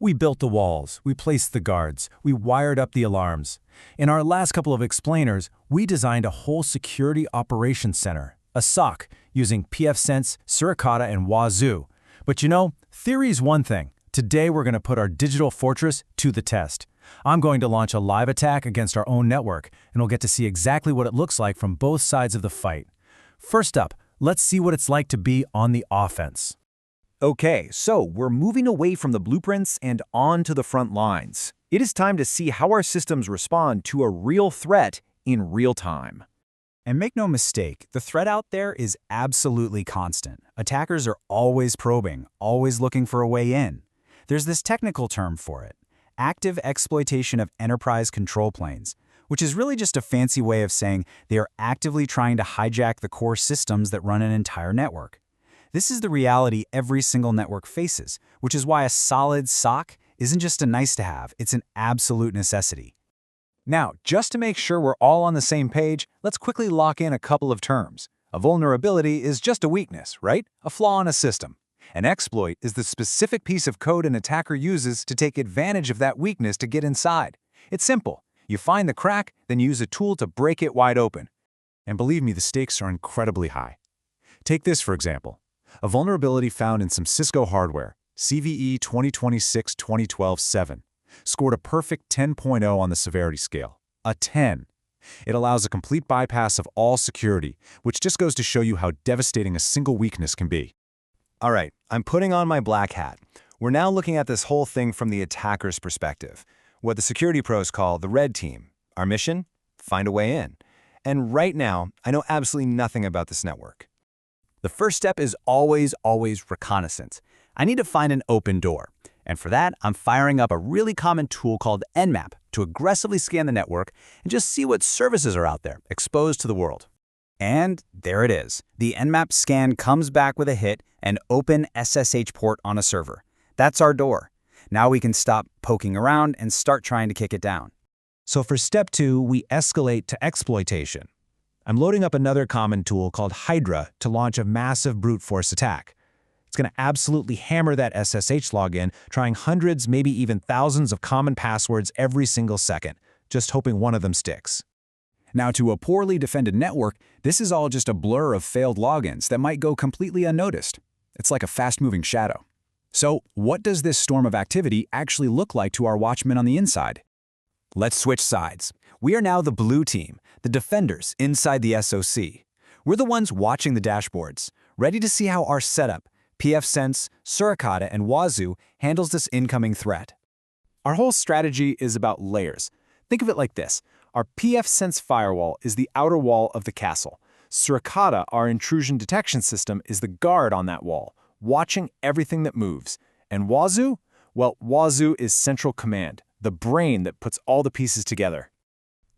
We built the walls, we placed the guards, we wired up the alarms. In our last couple of explainers, we designed a whole security operations center, a SOC, using pfSense, Suricata, and Wazuh. But you know, theory's one thing. Today we're going to put our digital fortress to the test. I'm going to launch a live attack against our own network, and we'll get to see exactly what it looks like from both sides of the fight. First up, let's see what it's like to be on the offense. Okay, so we're moving away from the blueprints and on to the front lines. It is time to see how our systems respond to a real threat in real time. And make no mistake, the threat out there is absolutely constant. Attackers are always probing, always looking for a way in. There's this technical term for it, active exploitation of enterprise control planes, which is really just a fancy way of saying they are actively trying to hijack the core systems that run an entire network. This is the reality every single network faces, which is why a solid SOC isn't just a nice-to-have, it's an absolute necessity. Now, just to make sure we're all on the same page, let's quickly lock in a couple of terms. A vulnerability is just a weakness, right? A flaw in a system. An exploit is the specific piece of code an attacker uses to take advantage of that weakness to get inside. It's simple. You find the crack, then use a tool to break it wide open. And believe me, the stakes are incredibly high. Take this, for example. A vulnerability found in some Cisco hardware, CVE 2026-2012-7, scored a perfect 10.0 on the severity scale, a 10. It allows a complete bypass of all security, which just goes to show you how devastating a single weakness can be. All right, I'm putting on my black hat. We're now looking at this whole thing from the attacker's perspective, what the security pros call the red team. Our mission? Find a way in. And right now, I know absolutely nothing about this network. The first step is always reconnaissance. I need to find an open door. And for that, I'm firing up a really common tool called Nmap to aggressively scan the network and just see what services are out there, exposed to the world. And there it is. The Nmap scan comes back with a hit, an open SSH port on a server. That's our door. Now we can stop poking around and start trying to kick it down. So for step 2, we escalate to exploitation. I'm loading up another common tool called Hydra to launch a massive brute force attack. It's going to absolutely hammer that SSH login, trying hundreds, maybe even thousands of common passwords every single second, just hoping one of them sticks. Now, to a poorly defended network, this is all just a blur of failed logins that might go completely unnoticed. It's like a fast-moving shadow. So, what does this storm of activity actually look like to our watchmen on the inside? Let's switch sides. We are now the blue team, the defenders inside the SOC. We're the ones watching the dashboards, ready to see how our setup, pfSense, Suricata, and Wazuh handles this incoming threat. Our whole strategy is about layers. Think of it like this. Our pfSense firewall is the outer wall of the castle. Suricata, our intrusion detection system, is the guard on that wall, watching everything that moves. And Wazuh? Well, Wazuh is central command, the brain that puts all the pieces together.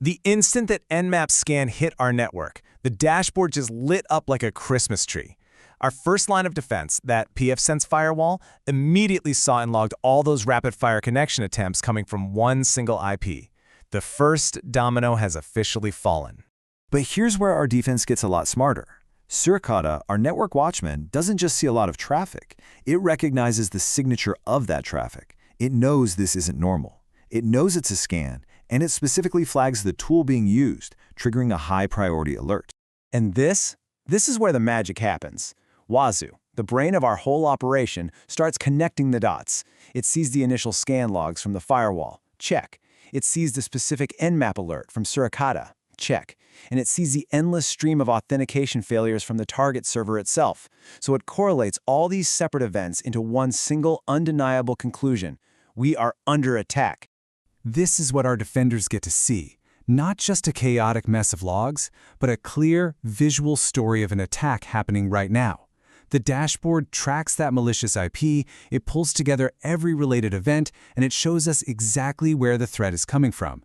The instant that Nmap scan hit our network, the dashboard just lit up like a Christmas tree. Our first line of defense, that pfSense firewall, immediately saw and logged all those rapid-fire connection attempts coming from one single IP. The first domino has officially fallen. But here's where our defense gets a lot smarter. Suricata, our network watchman, doesn't just see a lot of traffic. It recognizes the signature of that traffic. It knows this isn't normal. It knows it's a scan, and it specifically flags the tool being used, triggering a high-priority alert. And this is where the magic happens. Wazuh, the brain of our whole operation, starts connecting the dots. It sees the initial scan logs from the firewall. Check. It sees the specific Nmap alert from Suricata. Check. And it sees the endless stream of authentication failures from the target server itself. So it correlates all these separate events into one single undeniable conclusion. We are under attack. This is what our defenders get to see. Not just a chaotic mess of logs, but a clear, visual story of an attack happening right now. The dashboard tracks that malicious IP, it pulls together every related event, and it shows us exactly where the threat is coming from.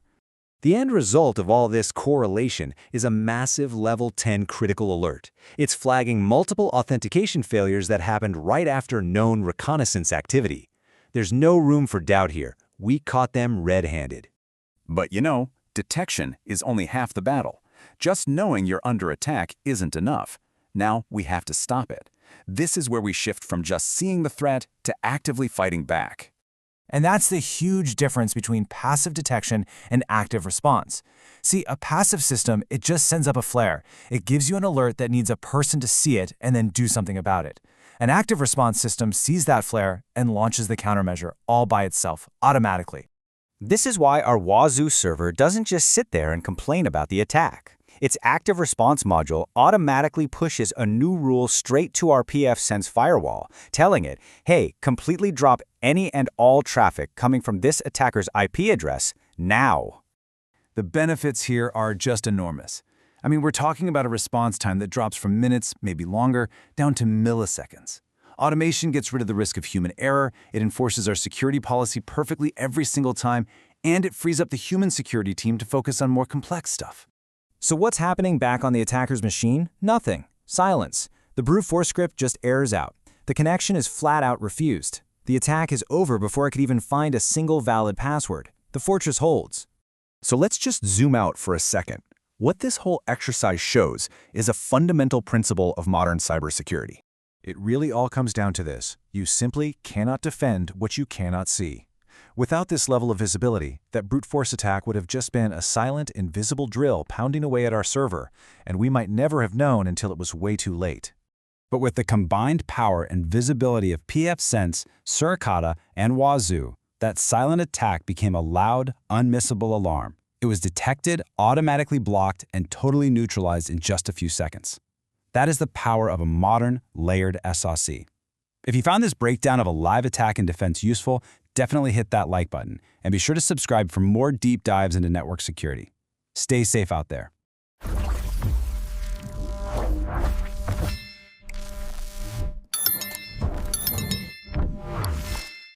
The end result of all this correlation is a massive Level 10 critical alert. It's flagging multiple authentication failures that happened right after known reconnaissance activity. There's no room for doubt here. We caught them red-handed. But you know, detection is only half the battle. Just knowing you're under attack isn't enough. Now we have to stop it. This is where we shift from just seeing the threat to actively fighting back. And that's the huge difference between passive detection and active response. See, a passive system, it just sends up a flare. It gives you an alert that needs a person to see it and then do something about it. An active response system sees that flare and launches the countermeasure all by itself, automatically. This is why our Wazuh server doesn't just sit there and complain about the attack. Its active response module automatically pushes a new rule straight to our pfSense firewall, telling it, hey, completely drop any and all traffic coming from this attacker's IP address now. The benefits here are just enormous. I mean, we're talking about a response time that drops from minutes, maybe longer, down to milliseconds. Automation gets rid of the risk of human error, it enforces our security policy perfectly every single time, and it frees up the human security team to focus on more complex stuff. So what's happening back on the attacker's machine? Nothing. Silence. The brute force script just errors out. The connection is flat out refused. The attack is over before it could even find a single valid password. The fortress holds. So let's just zoom out for a second. What this whole exercise shows is a fundamental principle of modern cybersecurity. It really all comes down to this. You simply cannot defend what you cannot see. Without this level of visibility, that brute force attack would have just been a silent, invisible drill pounding away at our server, and we might never have known until it was way too late. But with the combined power and visibility of pfSense, Suricata, and Wazuh, that silent attack became a loud, unmissable alarm. It was detected, automatically blocked, and totally neutralized in just a few seconds. That is the power of a modern, layered SOC. If you found this breakdown of a live attack and defense useful, definitely hit that like button, and be sure to subscribe for more deep dives into network security. Stay safe out there.